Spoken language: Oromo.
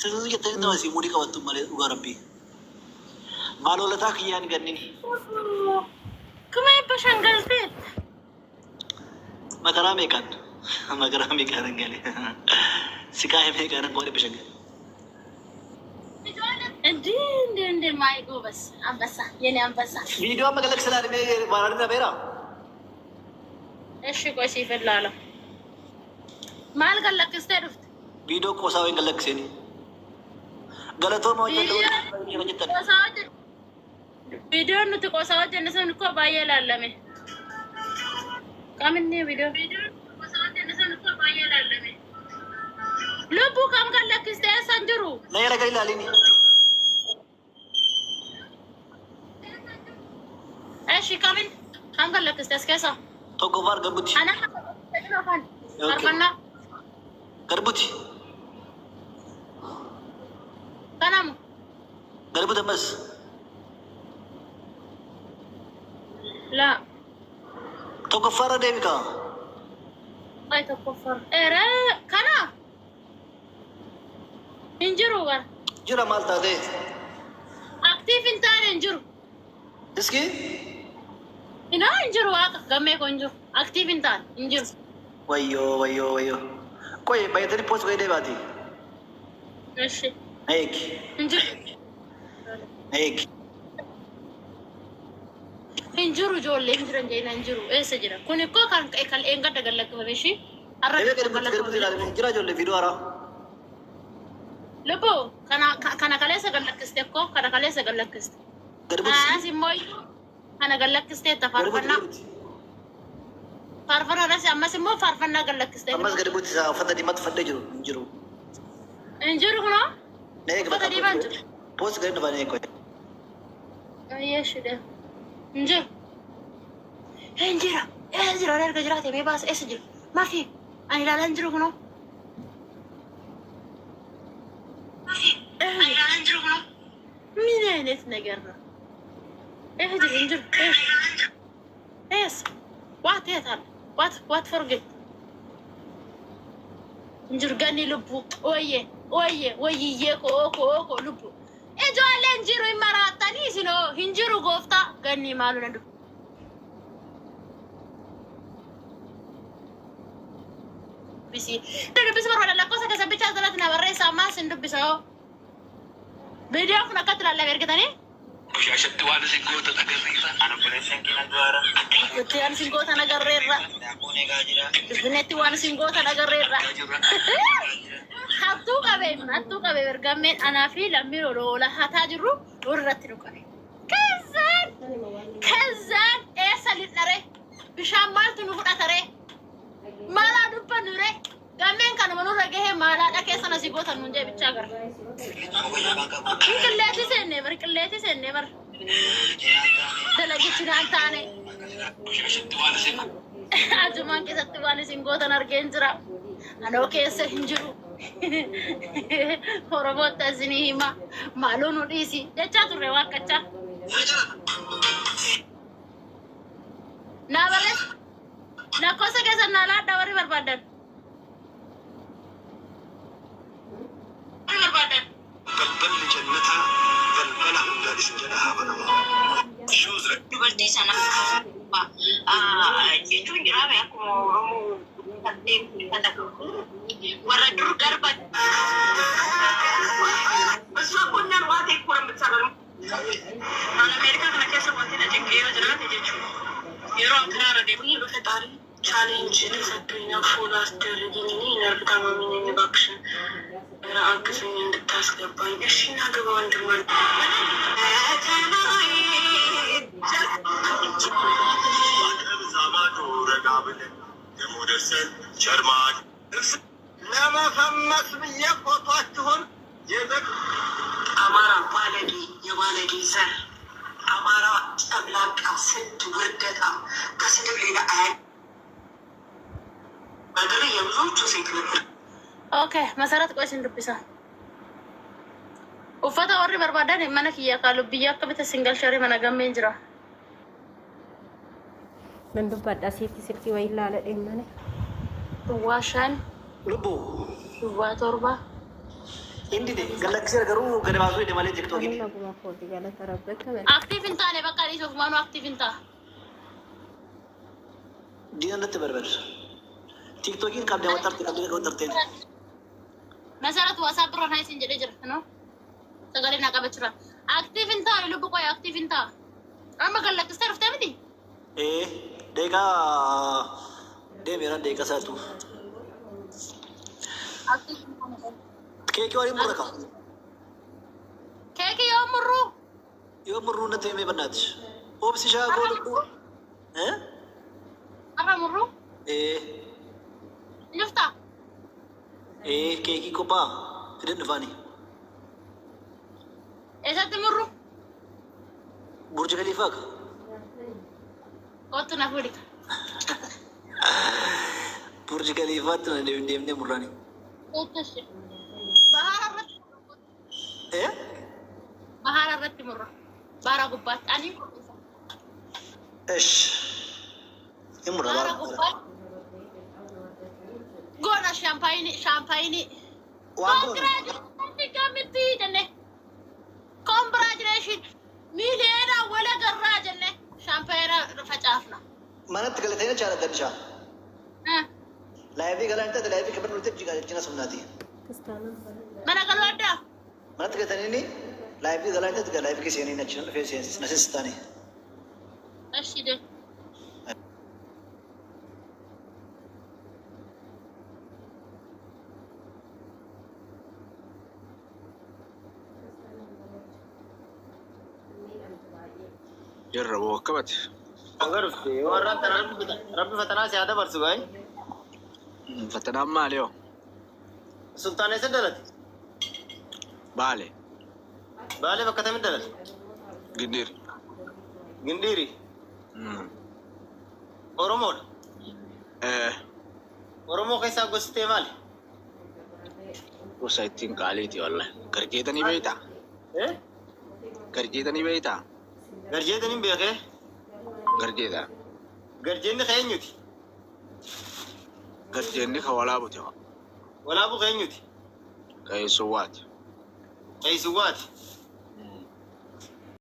Sirrii jettanii nama si muudii qabattu malee dhugaa rabbii. Maalolataa kiyyaan gannin. Kuma eebba shangalteet. Makaraa meeqaan? Makaraa meeqaan gale? Sikaa meeqaan qoodhe bishaan gale? እንዴ ማይ ጎበስ አንበሳ የኔ አንበሳ ቪዲዮ መገለክ ስላለ ባላልና ቤራ እሺ ቆይ ሲፈላለው ማል ገለክ ስቴዱፍት ቪዲዮ ቆሳው ገለክ ሲኒ ገለቶ ማውጀ ቆሳው ቪዲዮ ነው ተቆሳው ጀነሰን እኮ ባየላለሜ ካምኔ ቪዲዮ ቆሳው ጀነሰን እኮ ባየላለሜ ልቡ ካም ገለክ ስቴ ሰንጅሩ ለየለ ገይላሊኒ ايش كامل كم قال لك استسكاسا توقفار قربتي انا عرفنا قربتي تنام قربتها بس لا توقفار ديمكا اي توقفار ايه كنا انجرو غير جرا مالتا دي اكتيف انت انجرو اسكي هنا انجرو واقف قمي كونجو اكتيف انت انجرو ويو كوي بايتني بوست كوي دي باتي ماشي هيك انجرو جول انجرن جينا انجرو ايه سجرا كوني كو كان كال انغا دغلك ماشي ارا جرا جول فيديو ارا لبو كانا كاليسا غلك استيكو كانا كاليسا غلك است سيموي انا غلك است تفرفنا فرفنا ناس اما سيمو فرفنا غلك است اما غدبوت فدي ما تفدجرو انجرو هنا نيك فدي بانجو بوست غن باني كوي ايش ده انجرو انا رجعت مي باس اسجل ما في انا لا انجرو هنا مين عينت نجرة؟ إيه هذي إنجر إيش؟ إيش؟ وات يا ثان وات فرقت إنجر قاني لبو ويه يكو لبو إيه جوال إنجرو إمارات تاني سينو إنجرو قفتا قاني مالو ندو بيسي بس مرة لا قصة كذا بيتشال ثلاثة بريسا ما سندو بيساو فيديو كنا كتر على بيركتاني مش عشان تواني سنقوط تقريبا انا بريسن كنا دوارا تواني سنقوط انا قريرا بنتي وانا سنقوط انا قريرا حطو قبي برقمين انا في لميرو لولا هتاجرو ورتنو قبي كزان ايه سالت نري بشامالتو نفوت اتري مالا دوبا نري قمين كانوا منو رجعه مالا لكن سنة سيقوط المنجي بتشاغر كلاتي سنة بر دلقي تنان تاني أجمعان كيسة تواني سنقوط نرجين جرا أنا كيسة هنجرو هربوت تزنيه ما معلون وديسي جاتا تريواك كتا نابلس ناكوسة كيسة نالا دوري بربادن قلبل جنتها بلبلها لا اسجلها بنما شوز dubartii sana jechuun jiraame akkuma oromoo warra dur garba osoo qonnaan waa ta'e kura mitsabaru an ameerikaa kana keessa wanti na jeqee yoo jiraate jechuudha yeroo karaara deemanii dhufe xaarii chaalenjii addunyaa fuulaas darganii hin argitamaa inni bakshin አግዙኝ እንድታስገባኝ እሺ ናገባ ወንድማን ለመፈመስ ብዬ ፎቷችሁን አማራ ባለጌ የባለጌ ዘር አማራ ጨምላቃ ስድ ውርደታ ከስድብ ሌላ አያ በተለይ የብዙዎቹ ሴት ነበር اوكي مسارات كويس ندبسها وفتا وري بربادان mana kiyya قالوا بياك بيت سنجل شاري mana gameen jira من dubbadha sitti way ilaala dhimane duwwaa 5 lubbu duwwaa 7 Indi de galaxy garuu gada baasuu ide malee tiktokiin. Ani naguma footi galata rabbi kamen. Aktiif hin taane bakka dhiisuuf maanuu aktiif hin ta'a. Diina natti barbaadu. Tiktokiin qabdee waxarteen. Masarat WhatsApp irra na isin jedhee jira no. Sagalee na qabachuudha. Aktiif hin taane lubbu qoya aktiif hin ta'a. Amma galaxy ruftee miti. Deekaa deemeera deekaa saatu. Aktiif hin taane. Keekii waliin murra kaa. Keekii yoo murruu. Yoo murruu natti himee bannaati. Oomishni shaakoo lubbuu. Arra murruu. Luftaa. Keekii kophaa fidan dhufaani. Eessatti murruu? Burji Khaliifaa ka. Kottu na fuudhi. Burji Khaliifaatti na deemnee murraani. Bahara irratti. Bahara irratti murra. Bahara gubbaatti ani qopheessa. Hin murra Bahara gubbaatti. Goona shaampaayinii. Koongiraajileeshinii gamitti jenne. Koongiraajileeshin miiliyoona wala garraa jenne shaampaayinaa facaafna. Manatti galatee na jaalladha bishaan. Laayifii galaan ta'e laayifii kan nuti jina sumnaati. Mana galuu addaa. Manatti galatanii laayifii galaan ta'e laayifii keessanii na jina dhufee na seensitaani. Ashide. Jirra boo akkabate. Agarufte warraan tana rabbi fatanaa siyaada barsu baay. Fatanaan maali yoo? Sultaaneessa dalate. Baale. Baale bakka tamit dalate. Gindiri. Gindiri. Oromoodha. Oromoo keessaa gositee maali? Gosa ittiin qaaliiti wallahi. Garjeetanii beeytaa? Garjeetanii beeytaa? Garjeetanii beekee? Garjeetaa. Garjeenni keenyuti. Garjeenni ka walaabuti waa. Walaabu keenyuti. Qayeessuwaati. Eeysuwaati.